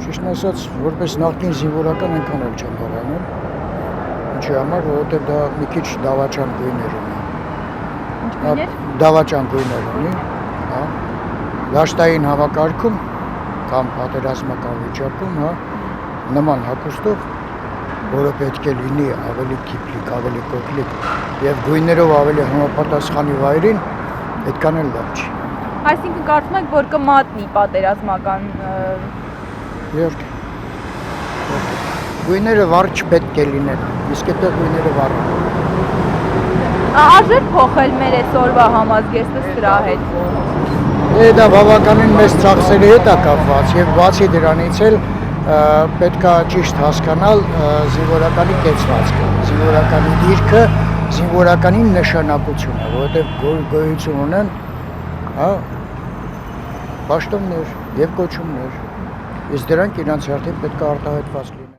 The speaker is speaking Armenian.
Ճիշտ ասած, որպես նախկին զինվորական այնքան էլ չեմ հավանում։ Ինչի համար, որովհետև դա մի քիչ դավաճան գույներ ունի։ Ինչ գույներ։ Դավաճան գույներ ունի, հա։ Դաշտային հավաքարկում կամ պատերազմական վիճակում, հա, նման հագուստով, որը պետք է լինի ավելի կիպլիկ, ավելի կոկլիկ եւ գույներով ավելի համապատասխանի վայրին, այդքան էլ լավ չի։ Այսինքն կարծում եք, որ կմատնի պատերազմական Իհարկե։ Գույները վառ չպետք է լինեն, իսկ այդտեղ գույները վառ են։ Արժե փոխել մեր այսօրվա համազգեստը սրա հետ։ Դա բավականին մեծ ծախսերի հետ է կապված եւ բացի դրանից էլ պետք է ճիշտ հասկանալ զինվորականի կեցվածքը, զինվորականի դիրքը, զինվորականի նշանակությունը, որովհետեւ գոյություն ունեն, հա, պաշտոններ եւ կոչումներ, իսկ դրանք իրանց հերթին պետք է արտահայտված լինեն։